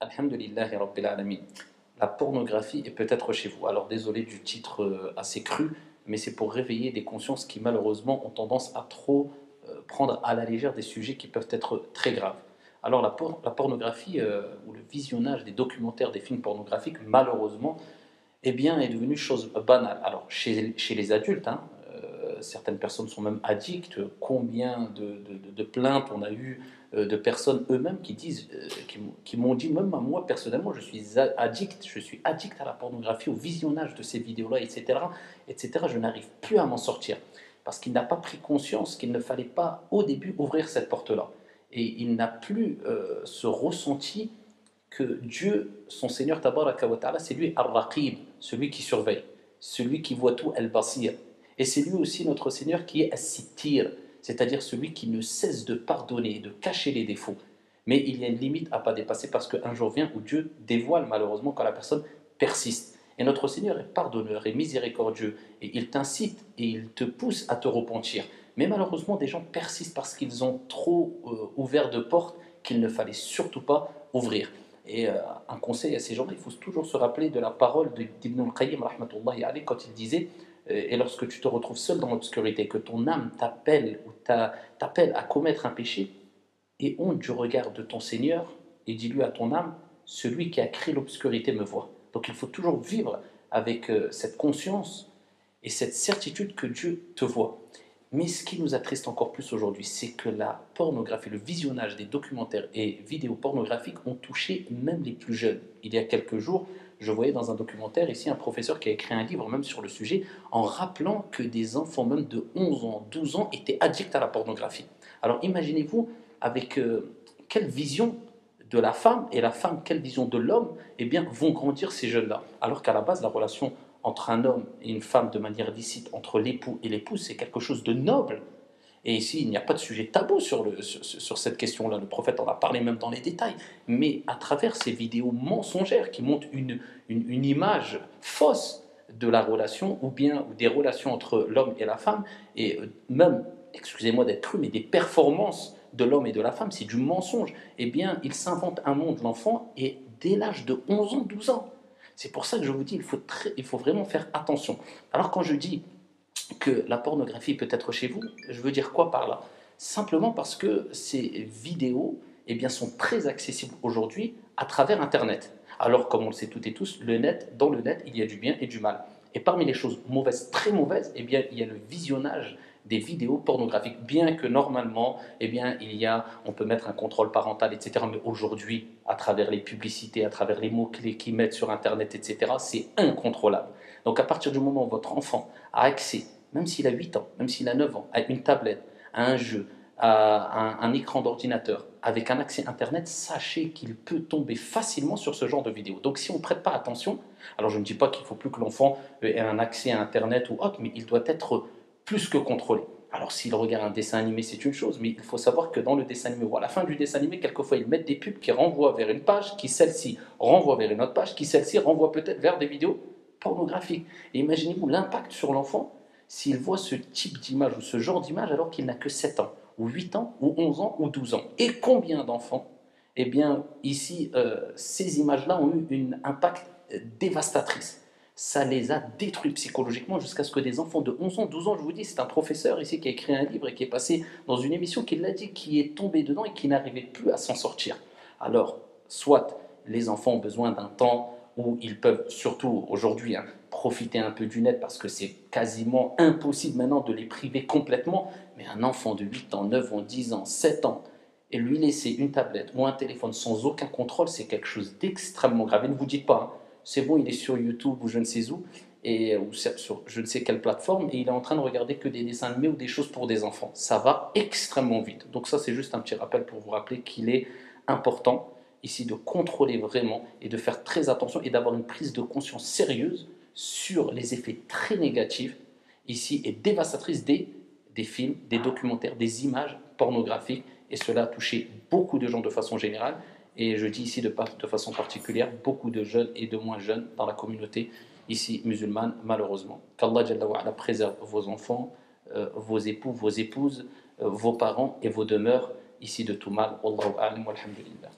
Alhamdulillahi Rabbil Alamin. La pornographie est peut-être chez vous. Alors désolé du titre assez cru, mais c'est pour réveiller des consciences qui malheureusement ont tendance à trop prendre à la légère des sujets qui peuvent être très graves. Alors la pornographie ou le visionnage des documentaires, des films pornographiques, malheureusement, eh bien, est devenue chose banale. Alors, chez les adultes, hein, certaines personnes sont même addictes. Combien de plaintes on a eu de personnes eux-mêmes qui disent, qui m'ont dit, même à moi personnellement, je suis addict à la pornographie, au visionnage de ces vidéos-là, etc., etc. Je n'arrive plus à m'en sortir parce qu'il n'a pas pris conscience qu'il ne fallait pas au début ouvrir cette porte-là. Et il n'a plus ce ressenti que Dieu, son Seigneur Tabaraka wa Ta'ala, c'est lui Ar-Raqib, celui qui surveille, celui qui voit tout, Al-Basir. Et c'est lui aussi notre Seigneur qui est As-Sittir, c'est-à-dire celui qui ne cesse de pardonner, de cacher les défauts. Mais il y a une limite à ne pas dépasser parce qu'un jour vient où Dieu dévoile malheureusement quand la personne persiste. Et notre Seigneur est pardonneur et miséricordieux et il t'incite et il te pousse à te repentir. Mais malheureusement, des gens persistent parce qu'ils ont trop ouvert de portes qu'il ne fallait surtout pas ouvrir. Et un conseil à ces gens-là, il faut toujours se rappeler de la parole d'Ibn al-Qayyim, rahmatullahi alayh, quand il disait et lorsque tu te retrouves seul dans l'obscurité, que ton âme t'appelle ou t'appelle à commettre un péché, et honte du regard de ton Seigneur, et dis-lui à ton âme, celui qui a créé l'obscurité me voit. Donc il faut toujours vivre avec cette conscience et cette certitude que Dieu te voit. Mais ce qui nous attriste encore plus aujourd'hui, c'est que la pornographie, le visionnage des documentaires et vidéos pornographiques ont touché même les plus jeunes. Il y a quelques jours, je voyais dans un documentaire ici un professeur qui a écrit un livre même sur le sujet en rappelant que des enfants même de 11 ans, 12 ans étaient addicts à la pornographie. Alors imaginez-vous avec quelle vision de la femme et la femme, quelle vision de l'homme, eh bien, vont grandir ces jeunes-là. Alors qu'à la base, la relation entre un homme et une femme de manière licite, entre l'époux et l'épouse, c'est quelque chose de noble. Et ici, il n'y a pas de sujet tabou sur cette question-là. Le prophète en a parlé même dans les détails. Mais à travers ces vidéos mensongères qui montrent une image fausse de la relation ou bien ou des relations entre l'homme et la femme, et même, excusez-moi d'être cru, mais des performances de l'homme et de la femme, c'est du mensonge. Eh bien, il s'invente un monde, l'enfant, et dès l'âge de 11 ans, 12 ans. C'est pour ça que je vous dis, il faut vraiment faire attention. Alors quand je dis que la pornographie peut être chez vous, je veux dire quoi par là? Simplement parce que ces vidéos eh bien, sont très accessibles aujourd'hui à travers Internet. Alors, comme on le sait toutes et tous, dans le net, il y a du bien et du mal. Et parmi les choses mauvaises, très mauvaises, eh bien, il y a le visionnage des vidéos pornographiques, bien que normalement, eh bien, on peut mettre un contrôle parental, etc. Mais aujourd'hui, à travers les publicités, à travers les mots-clés qu'ils mettent sur Internet, etc., c'est incontrôlable. Donc à partir du moment où votre enfant a accès, même s'il a 8 ans, même s'il a 9 ans, à une tablette, à un jeu, à un écran d'ordinateur, avec un accès Internet, sachez qu'il peut tomber facilement sur ce genre de vidéos. Donc si on ne prête pas attention, alors je ne dis pas qu'il ne faut plus que l'enfant ait un accès à Internet ou autre, mais il doit être plus que contrôlé. Alors s'il regarde un dessin animé, c'est une chose, mais il faut savoir que dans le dessin animé, ou à la fin du dessin animé, quelquefois ils mettent des pubs qui renvoient vers une page, qui celle-ci renvoie vers une autre page, qui celle-ci renvoie peut-être vers des vidéos pornographiques. Et imaginez-vous l'impact sur l'enfant s'il voit ce type d'image ou ce genre d'image alors qu'il n'a que 7 ans, ou 8 ans, ou 11 ans, ou 12 ans. Et combien d'enfants, eh bien, ici, ces images-là ont eu un impact dévastatrice. Ça les a détruits psychologiquement jusqu'à ce que des enfants de 11 ans, 12 ans, je vous dis, c'est un professeur ici qui a écrit un livre et qui est passé dans une émission qui l'a dit, qui est tombé dedans et qui n'arrivait plus à s'en sortir. Alors, soit les enfants ont besoin d'un temps où ils peuvent, surtout aujourd'hui, hein, profiter un peu du net parce que c'est quasiment impossible maintenant de les priver complètement. Mais un enfant de 8 ans, 9 ans, 10 ans, 7 ans, et lui laisser une tablette ou un téléphone sans aucun contrôle, c'est quelque chose d'extrêmement grave. Et ne vous dites pas, hein, c'est bon, il est sur YouTube ou je ne sais où, ou sur je ne sais quelle plateforme, et il est en train de regarder que des dessins animés ou des choses pour des enfants. Ça va extrêmement vite. Donc ça, c'est juste un petit rappel pour vous rappeler qu'il est important ici de contrôler vraiment et de faire très attention et d'avoir une prise de conscience sérieuse sur les effets très négatifs ici et dévastatrices des films, des documentaires, des images pornographiques. Et cela a touché beaucoup de gens de façon générale. Et je dis ici de façon particulière beaucoup de jeunes et de moins jeunes dans la communauté ici musulmane, malheureusement. Qu'Allah Jalla wa Ala préserve vos enfants, vos époux, vos épouses, vos parents et vos demeures ici de tout mal. Wallahu a'lam walhamdulillah.